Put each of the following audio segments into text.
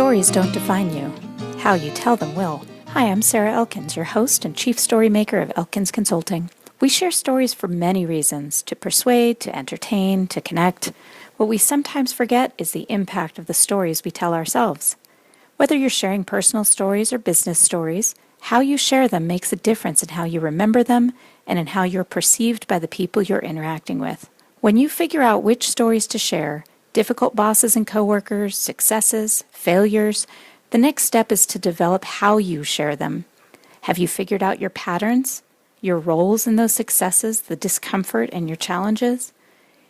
stories don't define you. How you tell them will. Hi, I'm Sarah Elkins, your host and chief story maker of Elkins Consulting. We share stories for many reasons, to persuade, to entertain, to connect. What we sometimes forget is the impact of the stories we tell ourselves. Whether you're sharing personal stories or business stories, how you share them makes a difference in how you remember them and in how you're perceived by the people you're interacting with. When you figure out which stories to share, difficult bosses and coworkers, successes, failures, the next step is to develop how you share them. Have you figured out your patterns, your roles in those successes, the discomfort, and your challenges?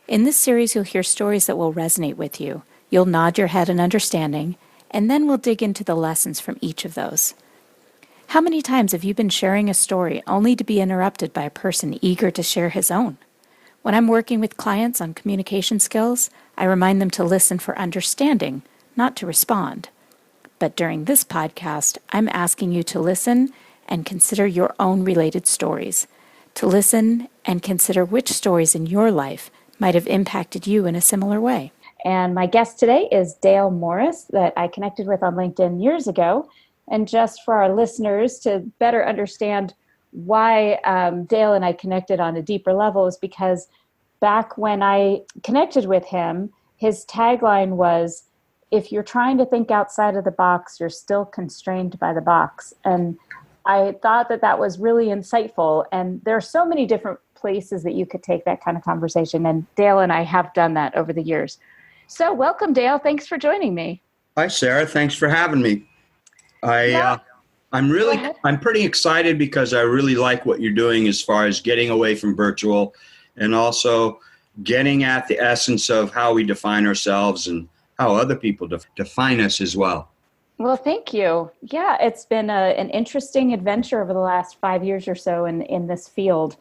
In this series, you'll hear stories that will resonate with you. You'll nod your head in understanding, and then we'll dig into the lessons from each of those. How many times have you been sharing a story only to be interrupted by a person eager to share his own? When I'm working with clients on communication skills, I remind them to listen for understanding, not to respond. But during this podcast, I'm asking you to listen and consider your own related stories, to listen and consider which stories in your life might have impacted you in a similar way. And my guest today is Dale Morris, that I connected with on LinkedIn years ago. And just for our listeners to better understand why Dale and I connected on a deeper level is because back when I connected with him, his tagline was, if you're trying to think outside of the box, you're still constrained by the box. And I thought that that was really insightful. And there are so many different places that you could take that kind of conversation. And Dale and I have done that over the years. So welcome, Dale. Thanks for joining me. Hi, Sarah. Thanks for having me. I'm pretty excited because I really like what you're doing as far as getting away from virtual and also getting at the essence of how we define ourselves and how other people define us as well. Well, thank you. Yeah, it's been an interesting adventure over the last 5 years or so in this field,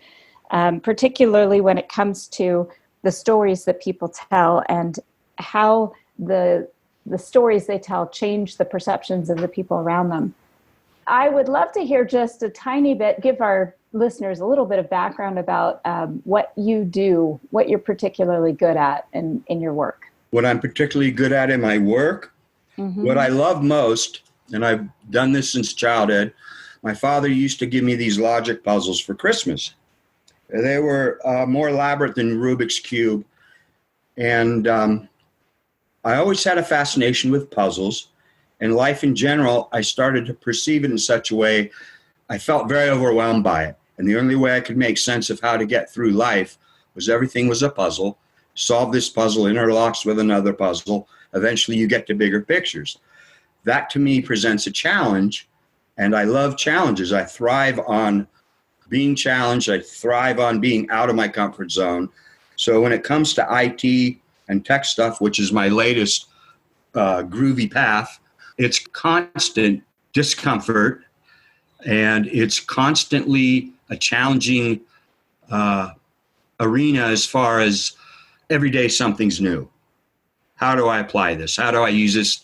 particularly when it comes to the stories that people tell and how the stories they tell change the perceptions of the people around them. I would love to hear just a tiny bit, give our listeners a little bit of background about what you do, what you're particularly good at in your work. What I'm particularly good at in my work, what I love most, and I've done this since childhood, my father used to give me these logic puzzles for Christmas. They were more elaborate than Rubik's Cube. And I always had a fascination with puzzles. And life in general, I started to perceive it in such a way, I felt very overwhelmed by it. And the only way I could make sense of how to get through life was everything was a puzzle. Solve this puzzle, interlocks with another puzzle. Eventually you get to bigger pictures. That to me presents a challenge, and I love challenges. I thrive on being challenged. I thrive on being out of my comfort zone. So when it comes to IT and tech stuff, which is my latest groovy path, it's constant discomfort, and it's constantly a challenging arena as far as every day something's new. How do I apply this? How do I use this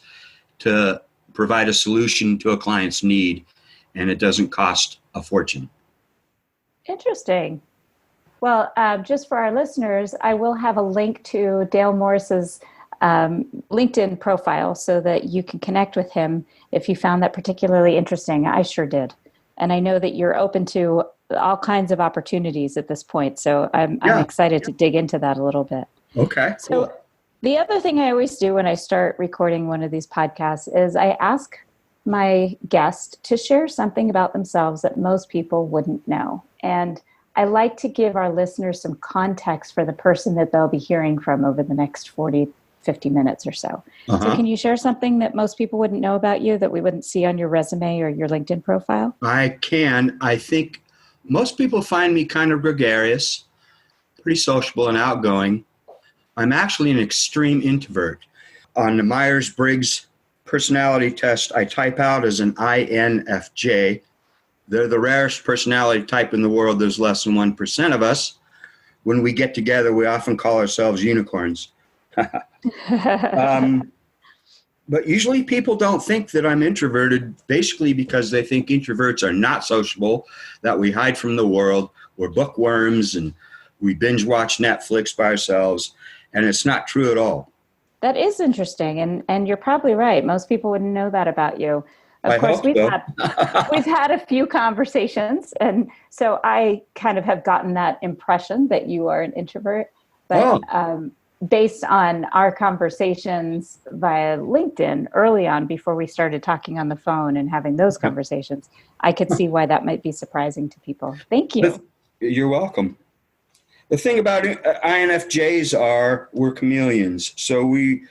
to provide a solution to a client's need, and it doesn't cost a fortune? Interesting. Well, just for our listeners, I will have a link to Dale Morris's LinkedIn profile so that you can connect with him if you found that particularly interesting. I sure did. And I know that you're open to all kinds of opportunities at this point. So I'm excited to dig into that a little bit. Okay. So the other thing I always do when I start recording one of these podcasts is I ask my guest to share something about themselves that most people wouldn't know. And I like to give our listeners some context for the person that they'll be hearing from over the next 40, 50 minutes or so. So can you share something that most people wouldn't know about you that we wouldn't see on your resume or your LinkedIn profile? I can. I think most people find me kind of gregarious, pretty sociable and outgoing. I'm actually an extreme introvert. On the Myers-Briggs personality test, I type out as an INFJ. They're the rarest personality type in the world. There's less than 1% of us. When we get together, we often call ourselves unicorns. But usually people don't think that I'm introverted, basically because they think introverts are not sociable, that we hide from the world, we're bookworms, and we binge watch Netflix by ourselves. And it's not true at all. That is interesting, and you're probably right. Most people wouldn't know that about you. Of I course, hope so. we've had a few conversations, and so I kind of have gotten that impression that you are an introvert. But Oh, based on our conversations via LinkedIn early on, before we started talking on the phone and having those okay. conversations, I could see why that might be surprising to people. Thank you. You're welcome. The thing about INFJs are we're chameleons, so we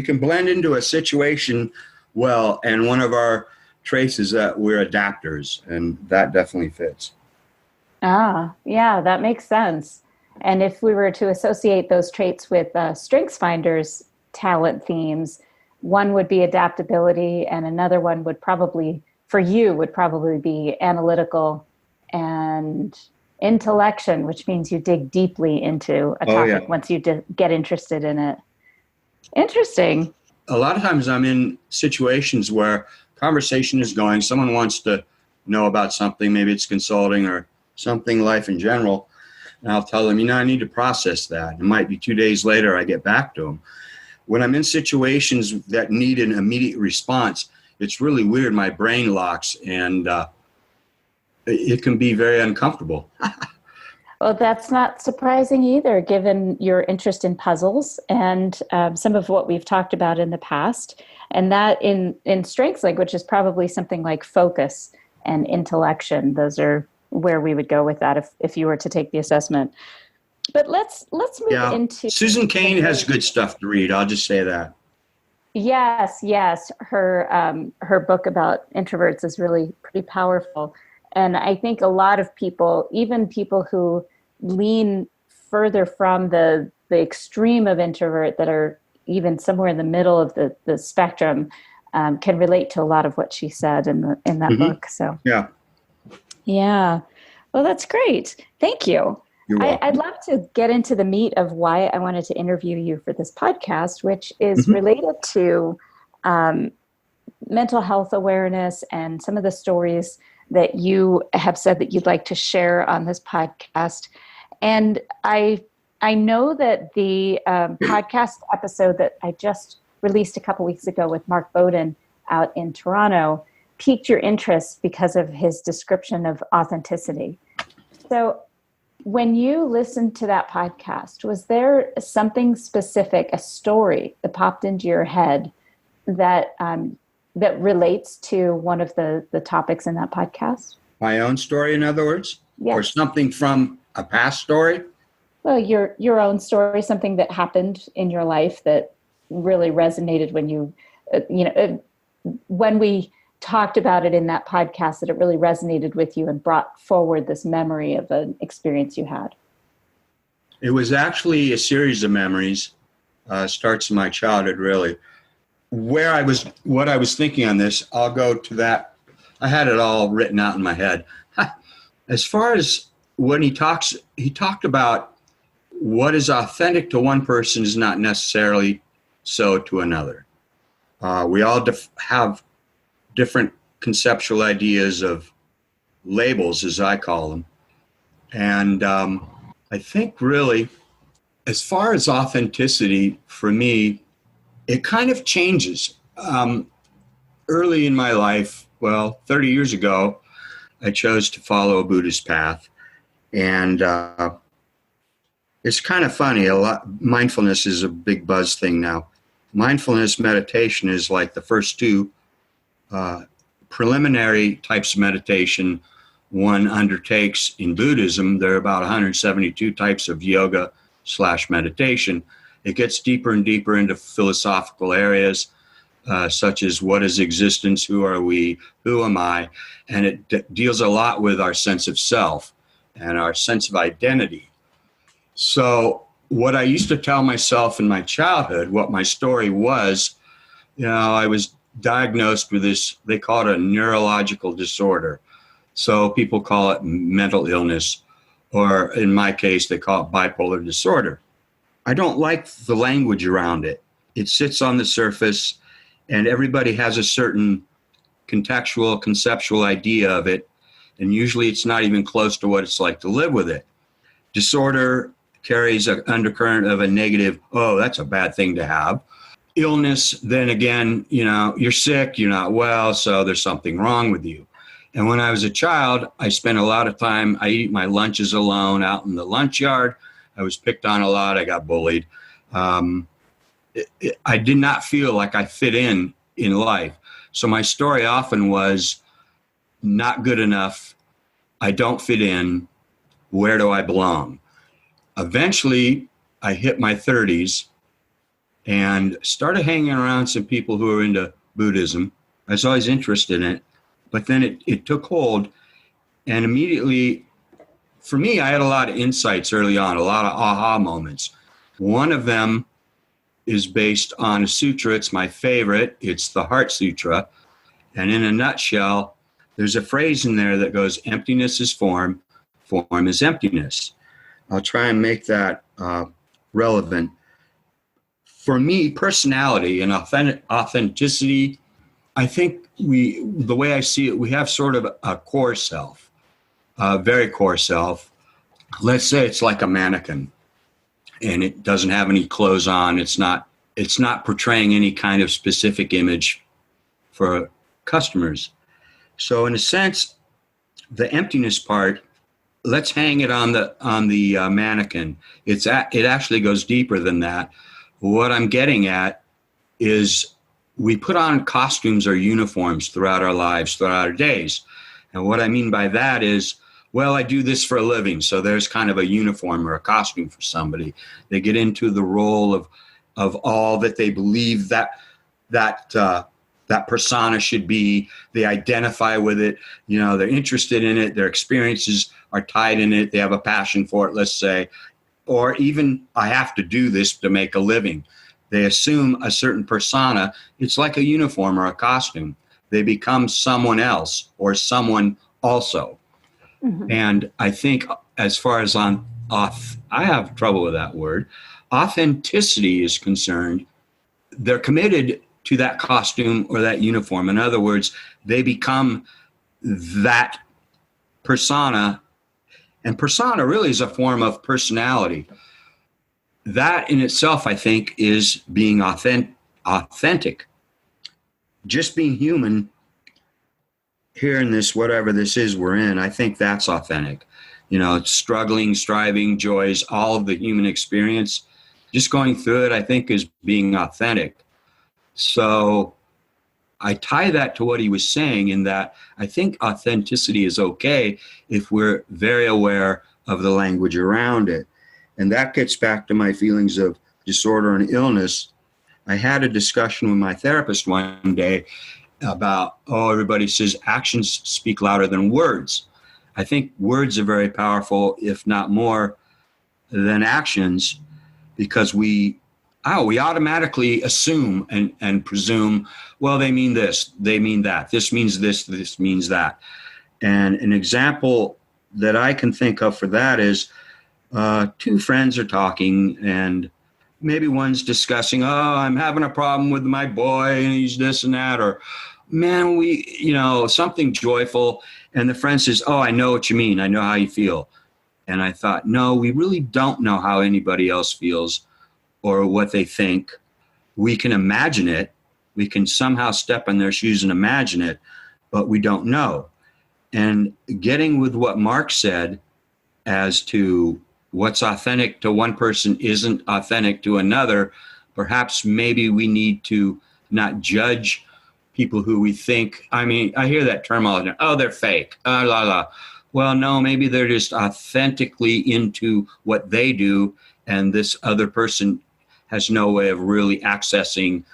can blend into a situation well. And one of our traits is that we're adapters, and that definitely fits. Ah, yeah, that makes sense. And if we were to associate those traits with StrengthsFinder's talent themes, one would be adaptability, and another one would probably, for you, would probably be analytical and intellection, which means you dig deeply into a Oh yeah. topic once you get interested in it. Interesting. A lot of times I'm in situations where conversation is going, someone wants to know about something, maybe it's consulting or something, life in general, and I'll tell them, I need to process that. It might be 2 days later I get back to them. When I'm in situations that need an immediate response, it's really weird. My brain locks, and it can be very uncomfortable. Well, that's not surprising either, given your interest in puzzles and some of what we've talked about in the past. And that in strengths language is probably something like focus and intellection. Those are where we would go with that if you were to take the assessment. But let's move into Susan Cain has good stuff to read. I'll just say that. Yes. Her book about introverts is really pretty powerful. And I think a lot of people, even people who lean further from the extreme of introvert that are even somewhere in the middle of the spectrum, can relate to a lot of what she said in that book. So yeah. Well, that's great. Thank you. You're welcome. I'd love to get into the meat of why I wanted to interview you for this podcast, which is related to mental health awareness and some of the stories that you have said that you'd like to share on this podcast. And I know that the podcast episode that I just released a couple weeks ago with Mark Bowden out in Toronto piqued your interest because of his description of authenticity. So when you listened to that podcast, was there something specific, a story that popped into your head that that relates to one of the topics in that podcast? My own story, in other words? Yes. Or something from a past story? Well, your own story, something that happened in your life that really resonated when when we talked about it in that podcast, that it really resonated with you and brought forward this memory of an experience you had. It was actually a series of memories, starts in my childhood, really. What I was thinking on this, I'll go to that. I had it all written out in my head. As far as when he talked about what is authentic to one person is not necessarily so to another. We all have different conceptual ideas of labels, as I call them. And I think really, as far as authenticity, for me, it kind of changes. Early in my life, 30 years ago, I chose to follow a Buddhist path. And it's kind of funny. Mindfulness is a big buzz thing now. Mindfulness meditation is like the first two preliminary types of meditation one undertakes in Buddhism. There are about 172 types of yoga/meditation. It gets deeper and deeper into philosophical areas, such as what is existence, who are we, who am I, and it deals a lot with our sense of self and our sense of identity. So what I used to tell myself in my childhood, what my story was, I was diagnosed with this, they call it a neurological disorder. So people call it mental illness, or in my case, they call it bipolar disorder. I don't like the language around it. It sits on the surface, and everybody has a certain contextual, conceptual idea of it, and usually it's not even close to what it's like to live with it. Disorder carries an undercurrent of a negative, oh, that's a bad thing to have. illness, then again, you're sick, you're not well, so there's something wrong with you. And when I was a child, I spent a lot of time, I eat my lunches alone out in the lunch yard. I was picked on a lot. I got bullied. I did not feel like I fit in life. So my story often was not good enough. I don't fit in. Where do I belong? Eventually, I hit my 30s and started hanging around some people who were into Buddhism. I was always interested in it, but then it took hold. And immediately, for me, I had a lot of insights early on, a lot of aha moments. One of them is based on a sutra. It's my favorite. It's the Heart Sutra. And in a nutshell, there's a phrase in there that goes, emptiness is form, form is emptiness. I'll try and make that relevant. For me, personality and authenticity, I think the way I see it, we have sort of a core self, a very core self. Let's say it's like a mannequin and it doesn't have any clothes on. It's not portraying any kind of specific image for customers. So in a sense, the emptiness part, let's hang it on the mannequin. It actually goes deeper than that. What I'm getting at is we put on costumes or uniforms throughout our lives, throughout our days. And what I mean by that is, well, I do this for a living. So there's kind of a uniform or a costume for somebody. They get into the role of all that they believe that persona should be. They identify with it. They're interested in it. Their experiences are tied in it. They have a passion for it, let's say. Or even, I have to do this to make a living. They assume a certain persona. It's like a uniform or a costume. They become someone else or someone also. Mm-hmm. And I think as far as I have trouble with that word, authenticity is concerned, they're committed to that costume or that uniform. In other words, they become that persona. And persona really is a form of personality. That in itself, I think, is being authentic. Just being human here in this, whatever this is we're in, I think that's authentic. Struggling, striving, joys, all of the human experience, just going through it, I think, is being authentic. So I tie that to what he was saying in that I think authenticity is okay if we're very aware of the language around it. And that gets back to my feelings of disorder and illness. I had a discussion with my therapist one day about, everybody says actions speak louder than words. I think words are very powerful, if not more than actions, because we automatically assume and presume, well, they mean this, they mean that, this means this means that. And an example that I can think of for that is two friends are talking and maybe one's discussing, I'm having a problem with my boy and he's this and that, or man, something joyful. And the friend says, I know what you mean. I know how you feel. And I thought, no, we really don't know how anybody else feels or what they think. We can imagine it. We can somehow step in their shoes and imagine it, but we don't know. And getting with what Mark said as to what's authentic to one person isn't authentic to another, perhaps maybe we need to not judge people who we think, I hear that term all the time, they're fake, la la. Well, no, maybe they're just authentically into what they do, and this other person has no way of really accessing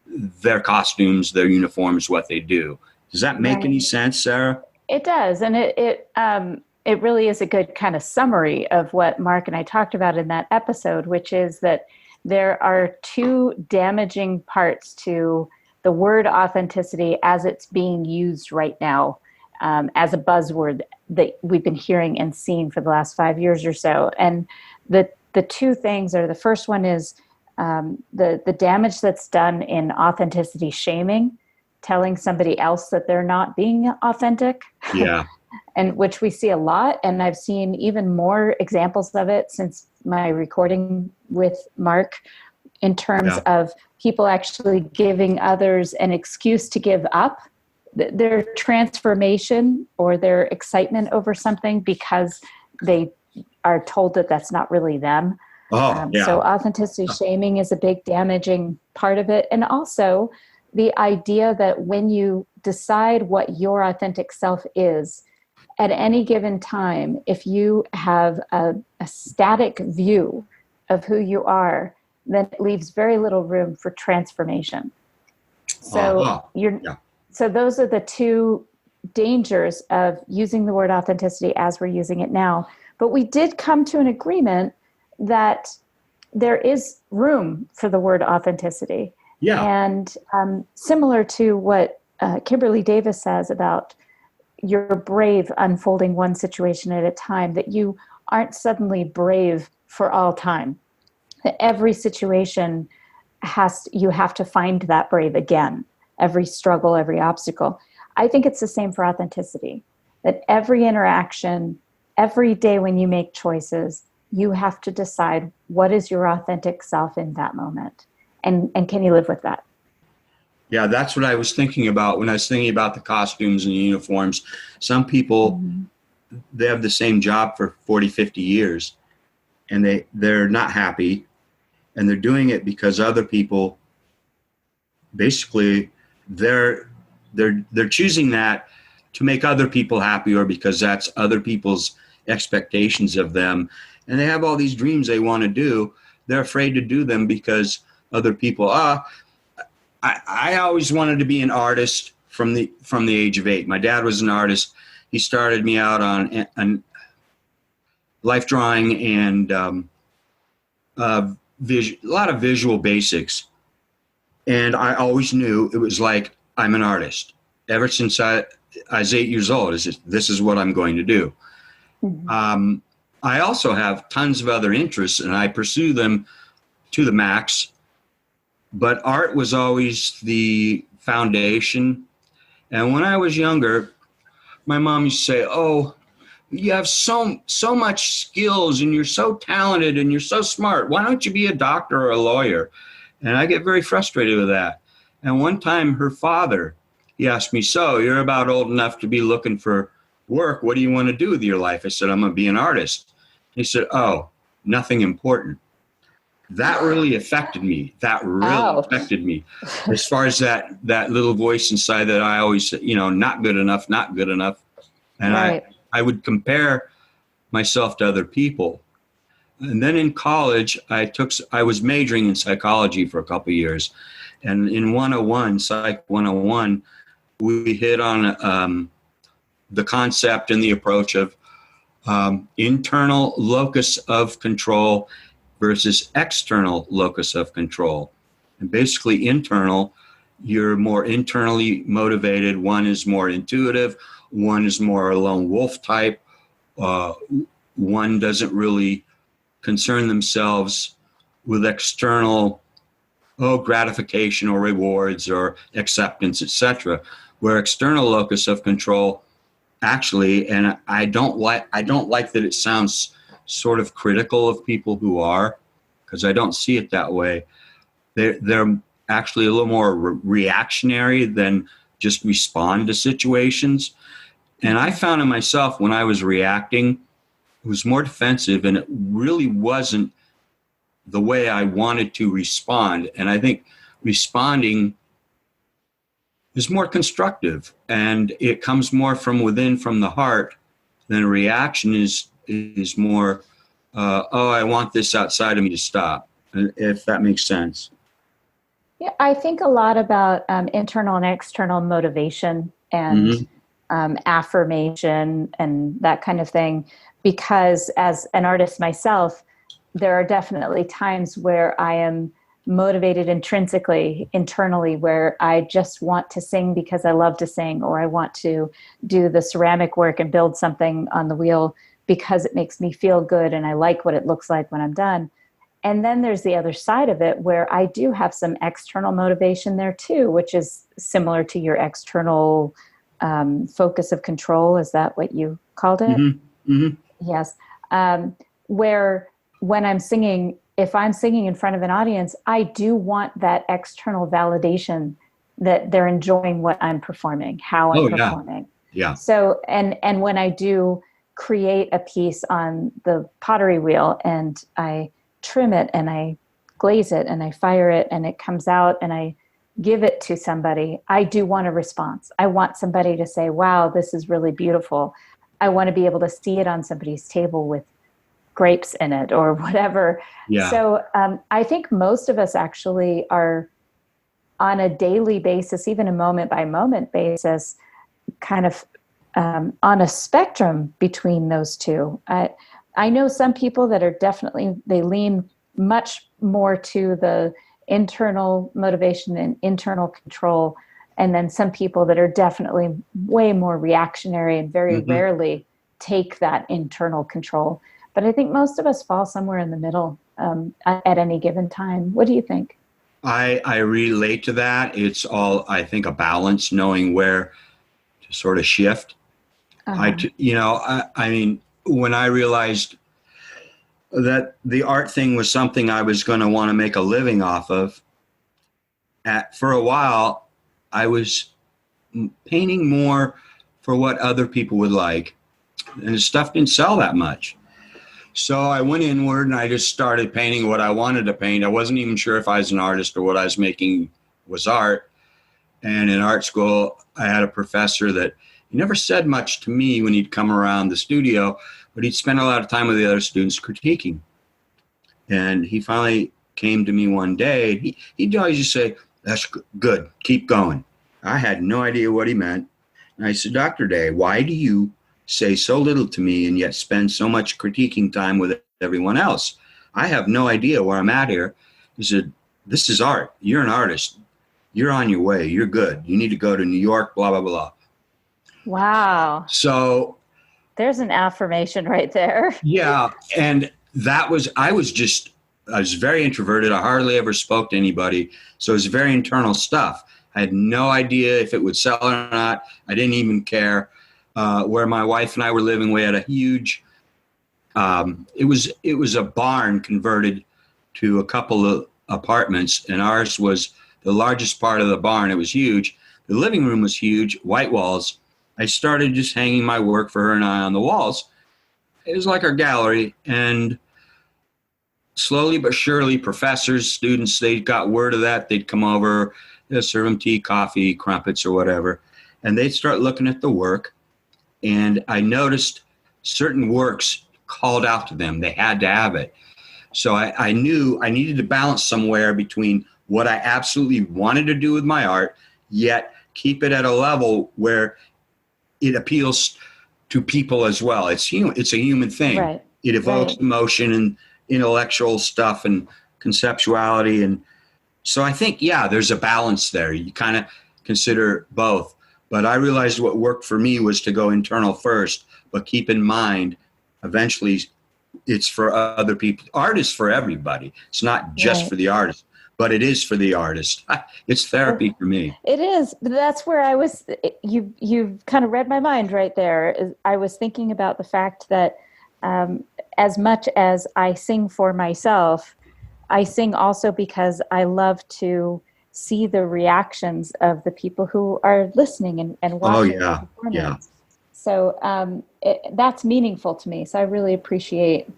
their costumes, their uniforms, what they do. Does that make any sense, Sarah? It does. And it really is a good kind of summary of what Mark and I talked about in that episode, which is that there are two damaging parts to the word authenticity as it's being used right now, as a buzzword that we've been hearing and seeing for the last 5 years or so. And the two things are, the first one is the damage that's done in authenticity shaming, telling somebody else that they're not being authentic. Yeah. And which we see a lot. And I've seen even more examples of it since my recording with Mark. in terms Yeah. of people actually giving others an excuse to give up their transformation or their excitement over something because they are told that that's not really them. Oh, So yeah. authenticity shaming is a big damaging part of it. And also the idea that when you decide what your authentic self is, at any given time, if you have a static view of who you are, then it leaves very little room for transformation. So Uh-huh. Yeah. so those are the two dangers of using the word authenticity as we're using it now. But we did come to an agreement that there is room for the word authenticity. Yeah. And similar to what Kimberly Davis says about you're brave unfolding one situation at a time, that you aren't suddenly brave for all time. That every situation you have to find that brave again, every struggle, every obstacle. I think it's the same for authenticity, that every interaction, every day when you make choices, you have to decide what is your authentic self in that moment. And can you live with that? Yeah, that's what I was thinking about when I was thinking about the costumes and the uniforms. Some people, they have the same job for 40, 50 years, and they're not happy, and they're doing it because other people, basically, they're choosing that to make other people happy, or because that's other people's expectations of them. And they have all these dreams they want to do. They're afraid to do them because other people, I always wanted to be an artist from the age of 8. My dad was an artist. He started me out on life drawing and a lot of visual basics. And I always knew it was like, I'm an artist. Ever since I was 8 years old, this is what I'm going to do. I also have tons of other interests, and I pursue them to the max. But art was always the foundation. And when I was younger, my mom used to say, "Oh, you have so much skills, and you're so talented, and you're so smart. Why don't you be a doctor or a lawyer?" And I get very frustrated with that. And one time her father, he asked me, "So you're about old enough to be looking for work. What do you want to do with your life?" I said, "I'm going to be an artist." He said, "Oh, nothing important." That really affected me. As far as that little voice inside that I always, not good enough, not good enough. And Right. I would compare myself to other people. And then in college, I was majoring in psychology for a couple of years. And in 101, Psych 101, we hit on the concept and the approach of internal locus of control versus external locus of control. And basically internal, you're more internally motivated. One is more intuitive. One is more a lone wolf type. One doesn't really concern themselves with external gratification or rewards or acceptance, etc. Where external locus of control actually, and I don't like that it sounds sort of critical of people who are, because I don't see it that way. They're actually a little more reactionary than just respond to situations. And I found in myself when I was reacting, it was more defensive, and it really wasn't the way I wanted to respond. And I think responding is more constructive, and it comes more from within, from the heart, than a reaction is more, I want this outside of me to stop, if that makes sense. Yeah, I think a lot about internal and external motivation and affirmation and that kind of thing, because as an artist myself, there are definitely times where I am motivated intrinsically, internally, where I just want to sing because I love to sing, or I want to do the ceramic work and build something on the wheel because it makes me feel good and I like what it looks like when I'm done. And then there's the other side of it where I do have some external motivation there too, which is similar to your external focus of control. Is that what you called it? Mm-hmm. Mm-hmm. Yes. Where when I'm singing, if I'm singing in front of an audience, I do want that external validation that they're enjoying what I'm performing, how I'm Oh, yeah. performing. Yeah. So, and when I do create a piece on the pottery wheel and I trim it and I glaze it and I fire it and it comes out and I give it to somebody, I do want a response. I want somebody to say, wow, this is really beautiful. I want to be able to see it on somebody's table with grapes in it or whatever. Yeah. So I think most of us actually are on a daily basis, even a moment by moment basis, kind of on a spectrum between those two. I know some people that are definitely, they lean much more to the internal motivation and internal control. And then some people that are definitely way more reactionary and very Mm-hmm. rarely take that internal control. But I think most of us fall somewhere in the middle at any given time. What do you think? I relate to that. It's all, I think, a balance, knowing where to sort of shift. I mean, when I realized that the art thing was something I was going to want to make a living off of, for a while, I was painting more for what other people would like, and the stuff didn't sell that much. So I went inward and I just started painting what I wanted to paint. I wasn't even sure if I was an artist or what I was making was art. And in art school, I had a professor that he never said much to me when he'd come around the studio, but he'd spend a lot of time with the other students critiquing. And he finally came to me one day. He'd always just say, "That's good, keep going." I had no idea what he meant. And I said, "Dr. Day, why do you say so little to me and yet spend so much critiquing time with everyone else? I have no idea where I'm at here." He said, "This is art. You're an artist. You're on your way. You're good. You need to go to New York, blah, blah, blah." Wow. So there's an affirmation right there. Yeah. And I was very introverted. I hardly ever spoke to anybody. So it was very internal stuff. I had no idea if it would sell or not. I didn't even care. Where my wife and I were living, we had a huge, it was a barn converted to a couple of apartments, and ours was the largest part of the barn. It was huge. The living room was huge, white walls. I started just hanging my work for her and I on the walls. It was like our gallery, and slowly but surely, professors, students, they got word of that. They'd come over, they'd serve them tea, coffee, crumpets, or whatever, and they'd start looking at the work. And I noticed certain works called out to them. They had to have it. So I knew I needed to balance somewhere between what I absolutely wanted to do with my art, yet keep it at a level where it appeals to people as well. It's a human thing. Right. It evokes emotion and intellectual stuff and conceptuality. And so I think, there's a balance there. You kind of consider both. But I realized what worked for me was to go internal first, but keep in mind, eventually it's for other people. Art is for everybody. It's not just for the artist, but it is for the artist. It's therapy for me. It is. But that's where I was, you've kind of read my mind right there. I was thinking about the fact that as much as I sing for myself, I sing also because I love to see the reactions of the people who are listening and watching the performance. Yeah. So that's meaningful to me. So I really appreciate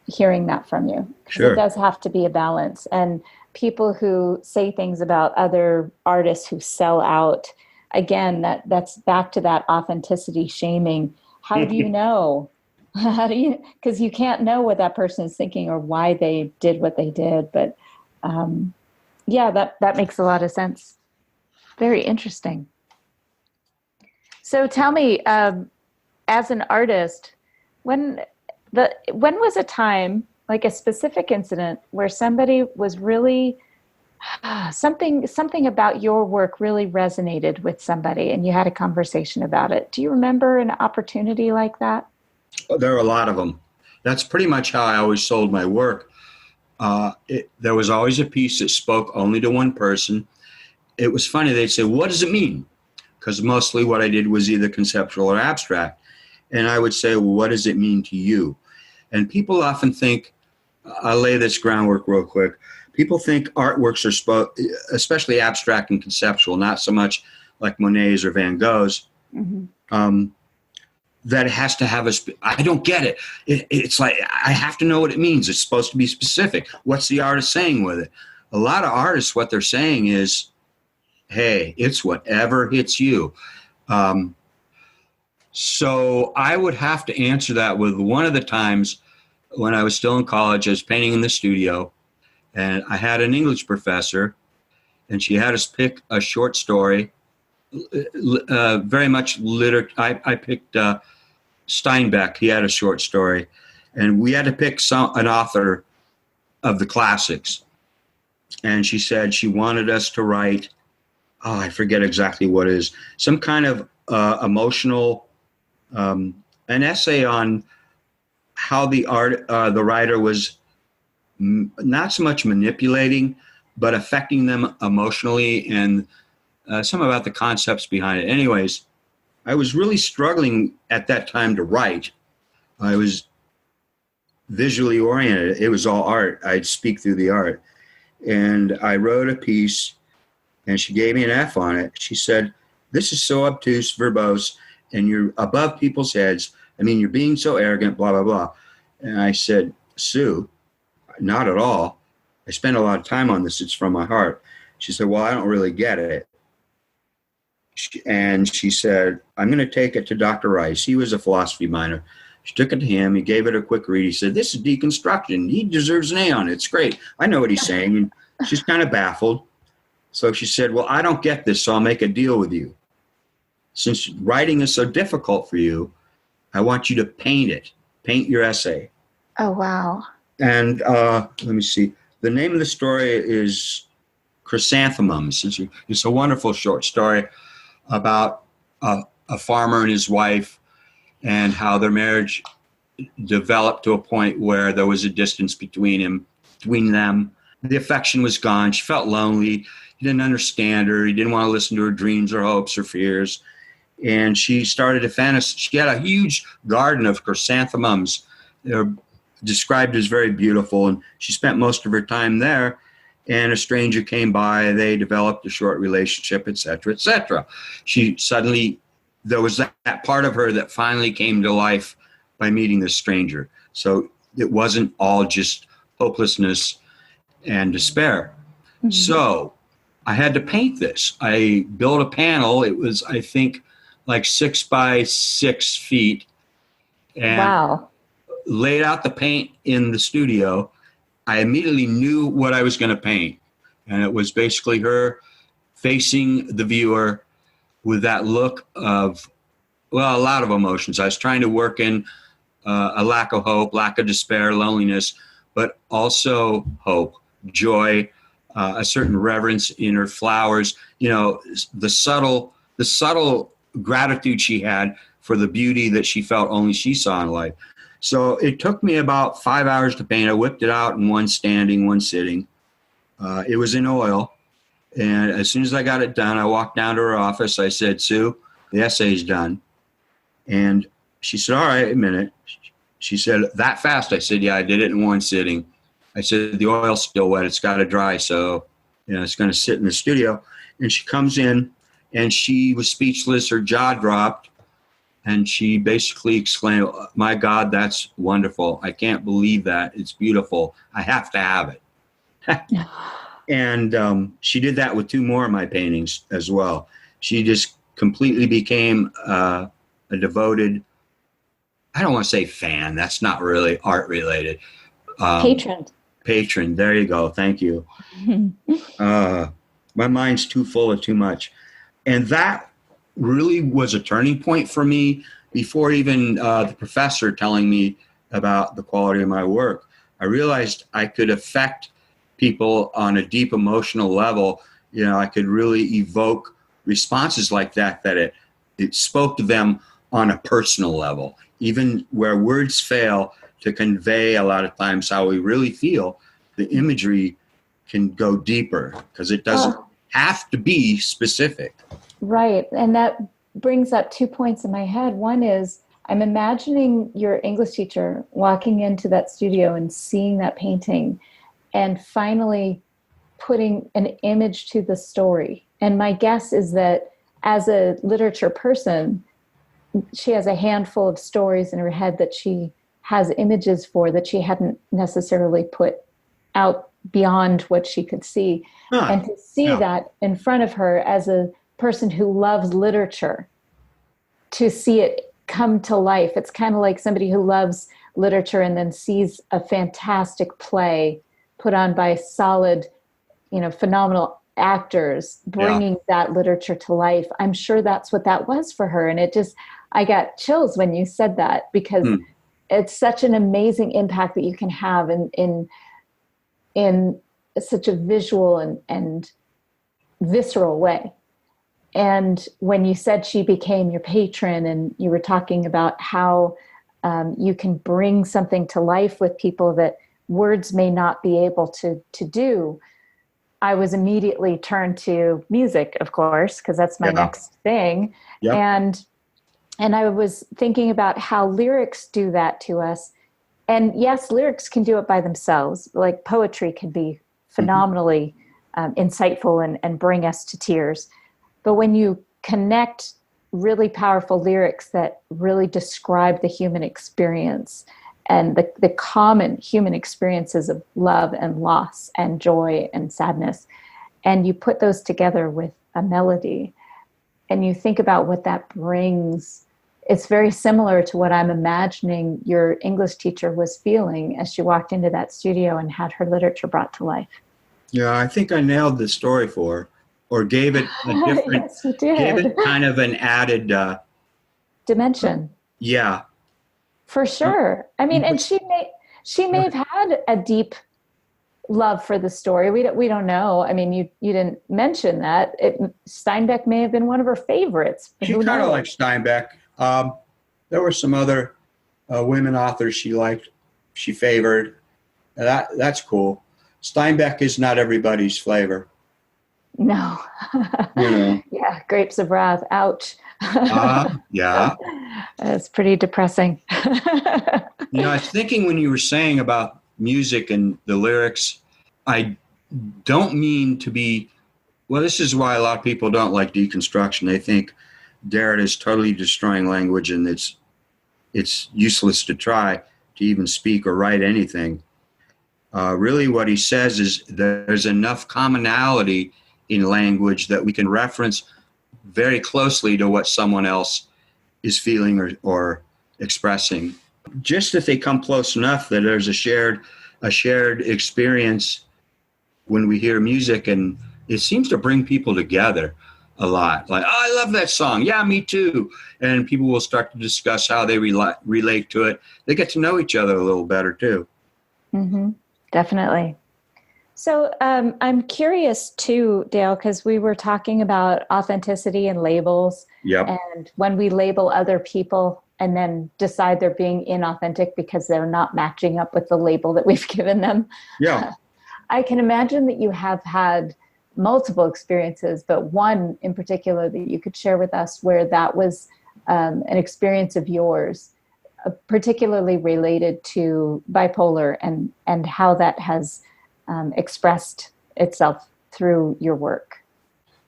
hearing that from you. Sure. It does have to be a balance. And people who say things about other artists who sell out, again, that's back to that authenticity shaming. How do you know? Because you can't know what that person is thinking or why they did what they did. But that makes a lot of sense. Very interesting. So tell me, as an artist, when was a time, like a specific incident, where somebody was really something about your work really resonated with somebody, and you had a conversation about it? Do you remember an opportunity like that? There are a lot of them. That's pretty much how I always sold my work. There was always a piece that spoke only to one person. It was funny. They'd say, "What does it mean?" Because mostly what I did was either conceptual or abstract. And I would say, "Well, what does it mean to you?" And people often think I'll lay this groundwork real quick. People think artworks are especially abstract and conceptual, not so much like Monet's or Van Gogh's. That it has to have I don't get it. It's like, I have to know what it means. It's supposed to be specific. What's the artist saying with it? A lot of artists, what they're saying is, hey, it's whatever hits you. So I would have to answer that with one of the times when I was still in college, I was painting in the studio, and I had an English professor, and she had us pick a short story, very much literature. I picked Steinbeck. He had a short story, and we had to pick an author of the classics. And she said she wanted us to write, I forget exactly what it is, some kind of emotional, an essay on how the writer was not so much manipulating, but affecting them emotionally, and some about the concepts behind it. Anyways, I was really struggling at that time to write. I was visually oriented. It was all art. I'd speak through the art. And I wrote a piece, and she gave me an F on it. She said, "This is so obtuse, verbose, and you're above people's heads. I mean, you're being so arrogant, blah, blah, blah." And I said, "Sue, not at all. I spent a lot of time on this. It's from my heart." She said, "Well, I don't really get it." And she said, "I'm going to take it to Dr. Rice." He was a philosophy minor. She took it to him. He gave it a quick read. He said, "This is deconstruction. He deserves an A on it. It's great. I know what he's saying." And she's kind of baffled. So she said, "Well, I don't get this, so I'll make a deal with you. Since writing is so difficult for you, I want you to paint it. Paint your essay." Oh, wow. And let me see. The name of the story is Chrysanthemums. It's a wonderful short story about a farmer and his wife, and how their marriage developed to a point where there was a distance between them. The affection was gone. She felt lonely. He didn't understand her. He didn't want to listen to her dreams or hopes or fears. And she started to fantasize. She had a huge garden of chrysanthemums. They're described as very beautiful, and she spent most of her time there. And a stranger came by. They developed a short relationship, et cetera, et cetera. There was that part of her that finally came to life by meeting this stranger. So it wasn't all just hopelessness and despair. Mm-hmm. So I had to paint this. I built a panel. It was, I think, like 6 by 6 feet. And wow. Laid out the paint in the studio. I immediately knew what I was going to paint. And it was basically her facing the viewer with that look of, well, a lot of emotions. I was trying to work in a lack of hope, lack of despair, loneliness, but also hope, joy, a certain reverence in her flowers. You know, the subtle gratitude she had for the beauty that she felt only she saw in life. So it took me about 5 hours to paint. I whipped it out in one standing, one sitting. It was in oil. And as soon as I got it done, I walked down to her office. I said, "Sue, the essay's done." And she said, "All right, a minute." She said, "That fast?" I said, "Yeah, I did it in one sitting." I said, "The oil's still wet. It's got to dry. So, it's going to sit in the studio." And she comes in, and she was speechless. Her jaw dropped. And she basically exclaimed, "My God, that's wonderful. I can't believe that. It's beautiful. I have to have it." And she did that with 2 more of my paintings as well. She just completely became a devoted, I don't want to say fan. That's not really art related. Patron. There you go. Thank you. My mind's too full of too much. And that really was a turning point for me before even the professor telling me about the quality of my work. I realized I could affect people on a deep emotional level. I could really evoke responses like that it spoke to them on a personal level, even where words fail to convey a lot of times how we really feel. The imagery can go deeper because it doesn't have to be specific. Right. And that brings up 2 points in my head. One is I'm imagining your English teacher walking into that studio and seeing that painting and finally putting an image to the story. And my guess is that as a literature person, she has a handful of stories in her head that she has images for that she hadn't necessarily put out beyond what she could see. Huh. And to see Yeah. that in front of her as a person who loves literature, to see it come to life. It's kind of like somebody who loves literature and then sees a fantastic play put on by solid, phenomenal actors Yeah. bringing that literature to life. I'm sure that's what that was for her. And I got chills when you said that, because Hmm. it's such an amazing impact that you can have in such a visual and visceral way. And when you said she became your patron, and you were talking about how you can bring something to life with people that words may not be able to do, I was immediately turned to music, of course, because that's my Yeah. next thing. Yep. And I was thinking about how lyrics do that to us. And yes, lyrics can do it by themselves. Like poetry can be Mhm. phenomenally insightful and bring us to tears. But when you connect really powerful lyrics that really describe the human experience and the common human experiences of love and loss and joy and sadness, and you put those together with a melody, and you think about what that brings, it's very similar to what I'm imagining your English teacher was feeling as she walked into that studio and had her literature brought to life. Yeah, I think I nailed the story for her, or gave it a different, Yes, you gave did. it kind of an added, Dimension. yeah. For Uh, sure. I mean, and what's- she may have had a deep love for the story. We don't know. I mean, you didn't mention that. Steinbeck may have been one of her favorites. She Who kind of knows? liked Steinbeck. There were some other women authors she liked, she favored. That's cool. Steinbeck is not everybody's flavor, No. you know. Yeah, Grapes of Wrath. Ouch. Yeah. It's pretty depressing. I was thinking when you were saying about music and the lyrics, I don't mean to be, well, this is why a lot of people don't like deconstruction. They think Derrida is totally destroying language and it's useless to try to even speak or write anything. Really, what he says is there's enough commonality in language that we can reference very closely to what someone else is feeling or expressing. Just if they come close enough that there's a shared experience when we hear music, and it seems to bring people together a lot. Like, oh, I love that song. Yeah, me too. And people will start to discuss how they relate to it. They get to know each other a little better too. Mm-hmm. Definitely. So I'm curious too, Dale, because we were talking about authenticity and labels, Yep. and when we label other people and then decide they're being inauthentic because they're not matching up with the label that we've given them. Yeah. I can imagine that you have had multiple experiences, but one in particular that you could share with us where that was an experience of yours, particularly related to bipolar and how that has expressed itself through your work.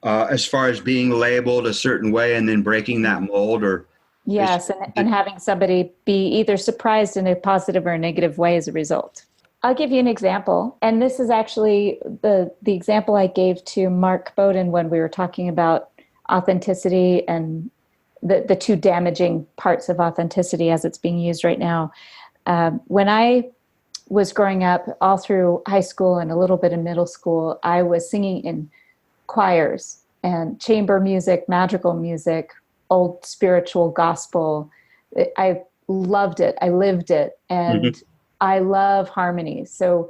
As far as being labeled a certain way and then breaking that mold, or is, Yes, and having somebody be either surprised in a positive or a negative way as a result. I'll give you an example. And this is actually the example I gave to Mark Bowden when we were talking about authenticity and the two damaging parts of authenticity as it's being used right now. When I was growing up, all through high school and a little bit in middle school, I was singing in choirs and chamber music, magical music, old spiritual gospel. I loved it. I lived it. Mhm. And I love harmony. So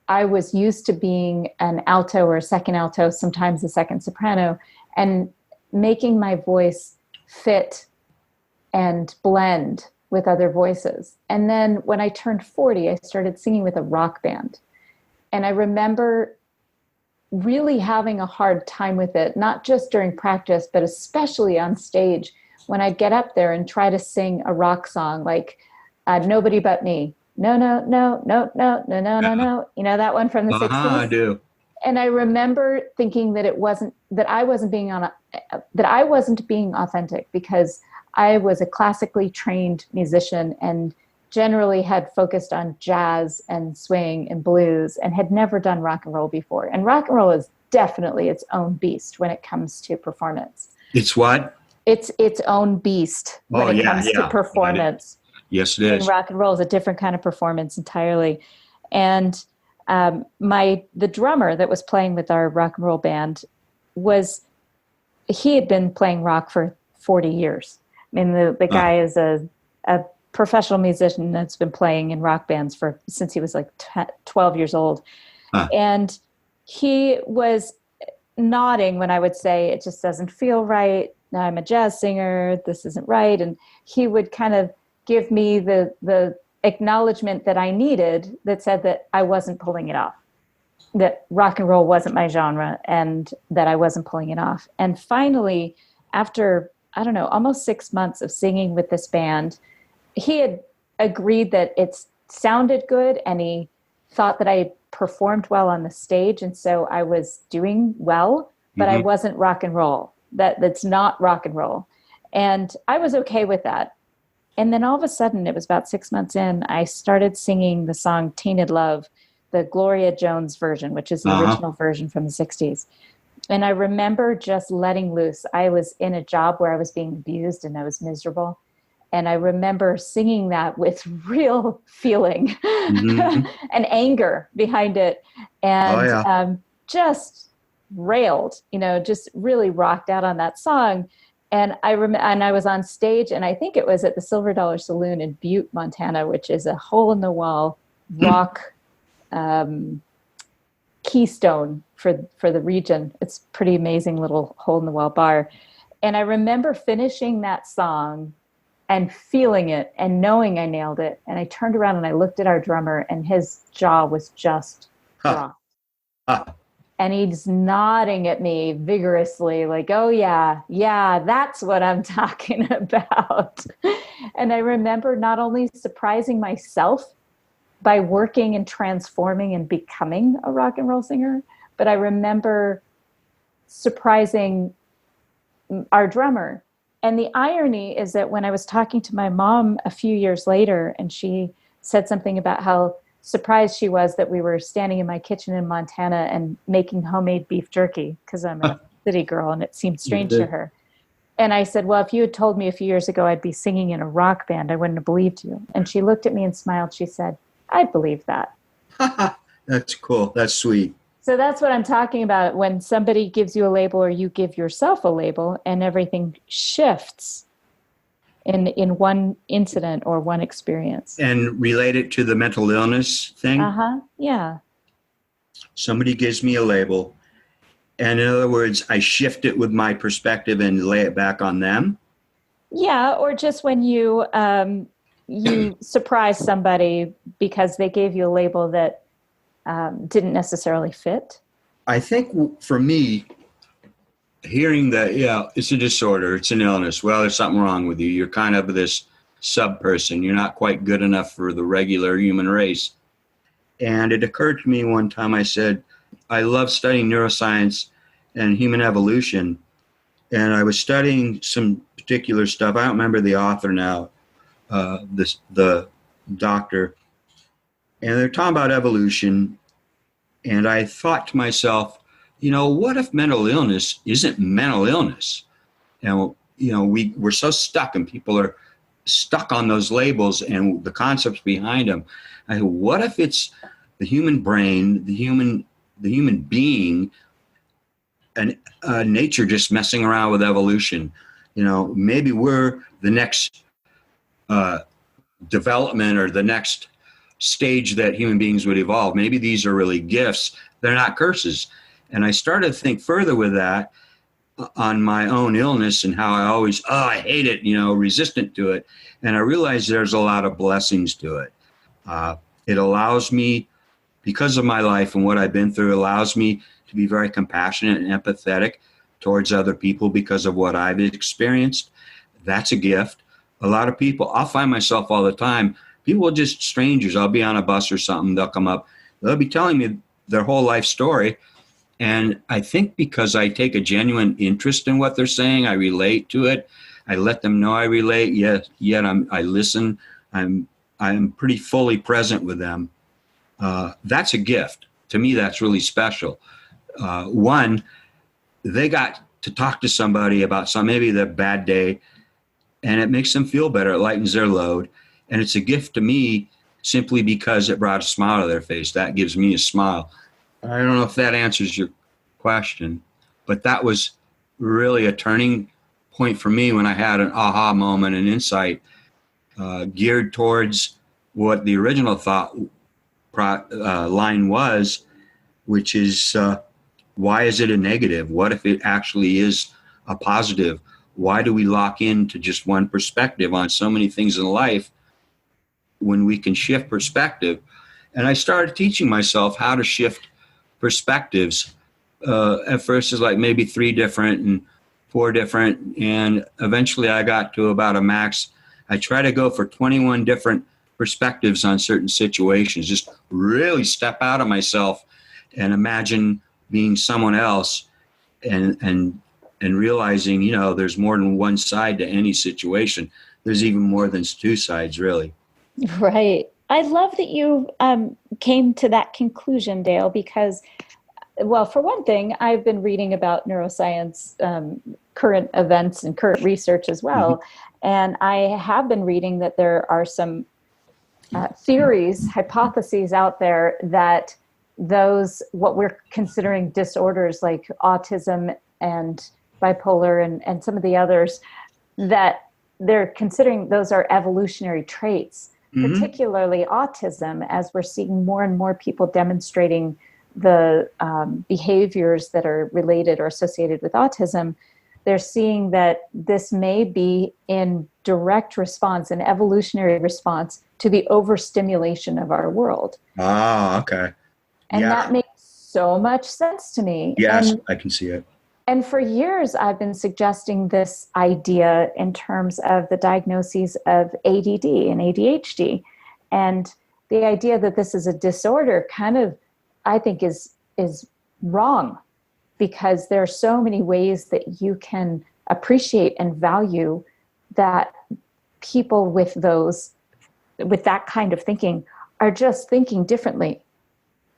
I was used to being an alto or a second alto, sometimes a second soprano, and making my voice fit and blend with other voices. And then when I turned 40, I started singing with a rock band. And I remember really having a hard time with it, not just during practice, but especially on stage when I'd get up there and try to sing a rock song like Nobody But Me. No, no, no, no, no, no, no, no, no. You know that one from the I 60s? do. And I remember thinking that I wasn't being authentic, because I was a classically trained musician and generally had focused on jazz and swing and blues and had never done rock and roll before. And rock and roll is definitely its own beast when it comes to performance. It's what? It's its own beast when it comes to performance. Yes, it is. And rock and roll is a different kind of performance entirely. And the drummer that was playing with our rock and roll band he had been playing rock for 40 years. I mean, the guy is a professional musician that's been playing in rock bands since he was like 12 years old. And he was nodding when I would say, it just doesn't feel right. I'm a jazz singer. This isn't right. And he would kind of give me the acknowledgement that I needed, that said that I wasn't pulling it off, that rock and roll wasn't my genre, and that I wasn't pulling it off. And finally, after, I don't know, almost 6 months of singing with this band, he had agreed that it sounded good, and he thought that I performed well on the stage. And so I was doing well, but I wasn't rock and roll. That's not rock and roll. And I was okay with that. And then all of a sudden, it was about 6 months in, I started singing the song Tainted Love, the Gloria Jones version, which is the original version from the 60s. And I remember just letting loose. I was in a job where I was being abused and I was miserable. And I remember singing that with real feeling and anger behind it. And just railed, just really rocked out on that song. And I was on stage, and I think it was at the Silver Dollar Saloon in Butte, Montana, which is a hole-in-the-wall rock keystone for the region. It's a pretty amazing little hole-in-the-wall bar. And I remember finishing that song and feeling it and knowing I nailed it. And I turned around and I looked at our drummer, and his jaw was just dropped. And he's nodding at me vigorously, like, oh, yeah, that's what I'm talking about. And I remember not only surprising myself by working and transforming and becoming a rock and roll singer, but I remember surprising our drummer. And the irony is that when I was talking to my mom a few years later, and she said something about how surprised she was that we were standing in my kitchen in Montana and making homemade beef jerky, because I'm a city girl, and it seemed strange to her. And I said, well, if you had told me a few years ago I'd be singing in a rock band, I wouldn't have believed you. And she looked at me and smiled. She said, I'd believe that. That's cool. That's sweet. So that's what I'm talking about. When somebody gives you a label, or you give yourself a label, and everything shifts in one incident or one experience. And relate it to the mental illness thing? Yeah. Somebody gives me a label, and in other words, I shift it with my perspective and lay it back on them? Yeah, or just when you surprise somebody because they gave you a label that didn't necessarily fit. I think for me, hearing that, it's a disorder, it's an illness. Well, there's something wrong with you. You're kind of this sub-person. You're not quite good enough for the regular human race. And it occurred to me one time, I said, I love studying neuroscience and human evolution. And I was studying some particular stuff. I don't remember the author now, the doctor. And they're talking about evolution. And I thought to myself, what if mental illness isn't mental illness? And, we're so stuck, and people are stuck on those labels and the concepts behind them. What if it's the human brain, the human being, and nature just messing around with evolution? Maybe we're the next development or the next stage that human beings would evolve. Maybe these are really gifts. They're not curses. And I started to think further with that on my own illness and how I always, I hate it, resistant to it. And I realized there's a lot of blessings to it. It allows me, because of my life and what I've been through, allows me to be very compassionate and empathetic towards other people because of what I've experienced. That's a gift. A lot of people, I'll find myself all the time, people just strangers, I'll be on a bus or something, they'll come up, they'll be telling me their whole life story. And I think because I take a genuine interest in what they're saying, I relate to it. I let them know I relate. Yet I listen. I'm pretty fully present with them. That's a gift. To me, that's really special. One, they got to talk to somebody about maybe their bad day, and it makes them feel better. It lightens their load. And it's a gift to me simply because it brought a smile to their face. That gives me a smile. I don't know if that answers your question, but that was really a turning point for me when I had an aha moment, an insight geared towards what the original thought line was, which is why is it a negative? What if it actually is a positive? Why do we lock into just one perspective on so many things in life when we can shift perspective? And I started teaching myself how to shift perspectives. At first it's like maybe 3 different and 4 different, and eventually I got to about a max. I try to go for 21 different perspectives on certain situations, just really step out of myself and imagine being someone else, and realizing, there's more than one side to any situation. There's even more than 2 sides, really. Right. I love that you came to that conclusion, Dale, because, well, for one thing, I've been reading about neuroscience, current events and current research as well. Mm-hmm. And I have been reading that there are some theories, hypotheses out there that those, what we're considering disorders like autism and bipolar and some of the others, that they're considering those are evolutionary traits. Mm-hmm. Particularly autism, as we're seeing more and more people demonstrating the behaviors that are related or associated with autism. They're seeing that this may be in direct response, an evolutionary response to the overstimulation of our world. Ah, okay. And that makes so much sense to me. Yes, I can see it. And for years, I've been suggesting this idea in terms of the diagnoses of ADD and ADHD. And the idea that this is a disorder kind of, I think, is wrong, because there are so many ways that you can appreciate and value that people with that kind of thinking are just thinking differently.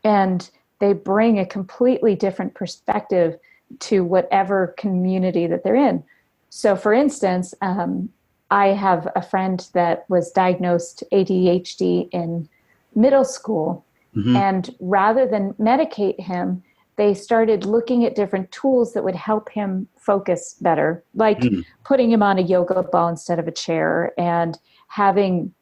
And they bring a completely different perspective to whatever community that they're in. So for instance, I have a friend that was diagnosed ADHD in middle school. Mm-hmm. And rather than medicate him, they started looking at different tools that would help him focus better, like putting him on a yoga ball instead of a chair, and having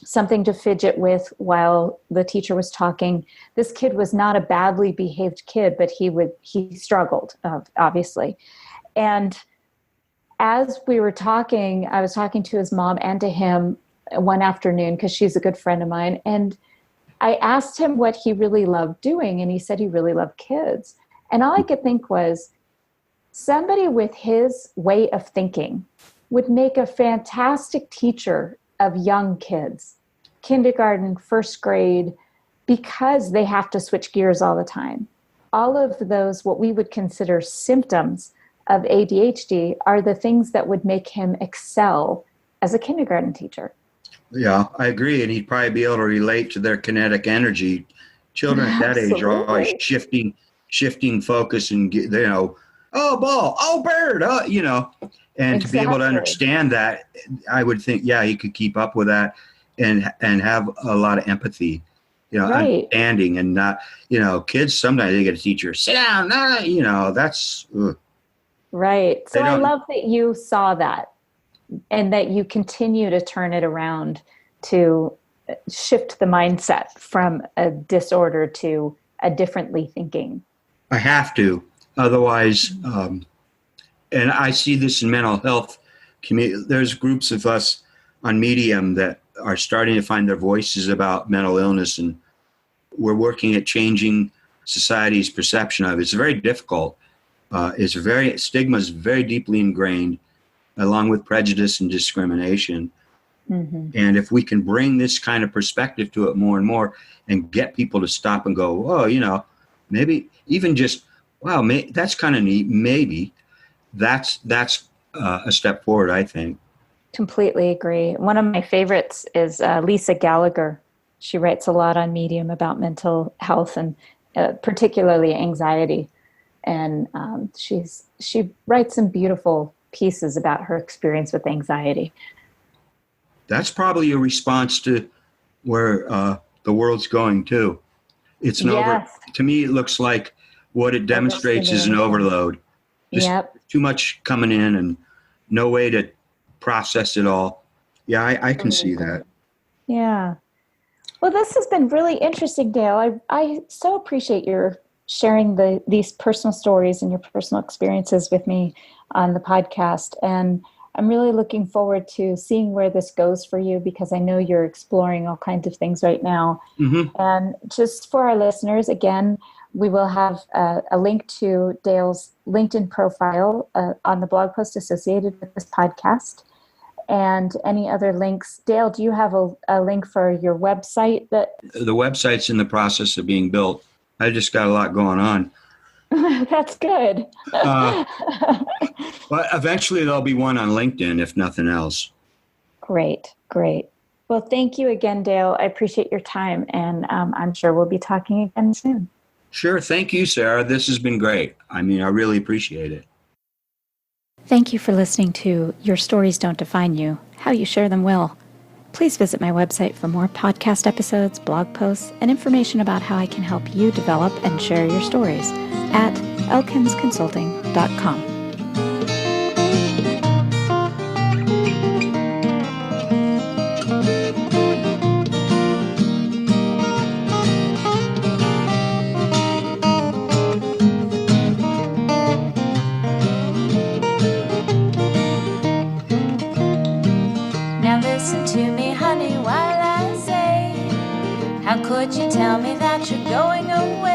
something to fidget with while the teacher was talking. This kid was not a badly behaved kid, but he struggled, obviously. And as we were talking, I was talking to his mom and to him one afternoon, because she's a good friend of mine. And I asked him what he really loved doing, and he said he really loved kids. And all I could think was, somebody with his way of thinking would make a fantastic teacher of young kids, kindergarten, first grade, because they have to switch gears all the time. All of those, what we would consider symptoms of ADHD, are the things that would make him excel as a kindergarten teacher. Yeah, I agree. And he'd probably be able to relate to their kinetic energy. Children at that age are always shifting focus and, oh, ball, oh, bird, and exactly. To be able to understand that, I would think, he could keep up with that and have a lot of empathy, right. Understanding, and not, kids, sometimes they get a teacher, sit down, that's. Ugh. Right. So I love that you saw that, and that you continue to turn it around to shift the mindset from a disorder to a differently thinking. I have to. Otherwise, and I see this in mental health community. There's groups of us on Medium that are starting to find their voices about mental illness, and we're working at changing society's perception of it. It's very difficult. Stigma is very deeply ingrained. along with prejudice and discrimination. Mm-hmm. And if we can bring this kind of perspective to it more and more and get people to stop and go, oh, maybe even just, wow, that's kind of neat. Maybe that's a step forward, I think. Completely agree. One of my favorites is Lisa Gallagher. She writes a lot on Medium about mental health and particularly anxiety. And she writes some beautiful pieces about her experience with anxiety. That's probably a response to where the world's going too. It's an Yes. to me, it looks like what it demonstrates is an overload. Just Yep. too much coming in and no way to process it all. Yeah, I can see that. Yeah. Well, this has been really interesting, Dale. I so appreciate your sharing these personal stories and your personal experiences with me on the podcast. And I'm really looking forward to seeing where this goes for you, because I know you're exploring all kinds of things right now. Mm-hmm. And just for our listeners, again, we will have a link to Dale's LinkedIn profile on the blog post associated with this podcast. And any other links. Dale, do you have a link for your website? The website's in the process of being built. I just got a lot going on. That's good. But eventually there'll be one on LinkedIn, if nothing else. Great. Well, thank you again, Dale. I appreciate your time, and I'm sure we'll be talking again soon. Sure. Thank you, Sarah. This has been great. I really appreciate it. Thank you for listening to Your Stories Don't Define You, How You Share Them Will. Please visit my website for more podcast episodes, blog posts, and information about how I can help you develop and share your stories at elkinsconsulting.com. Listen to me, honey, while I say, how could you tell me that you're going away?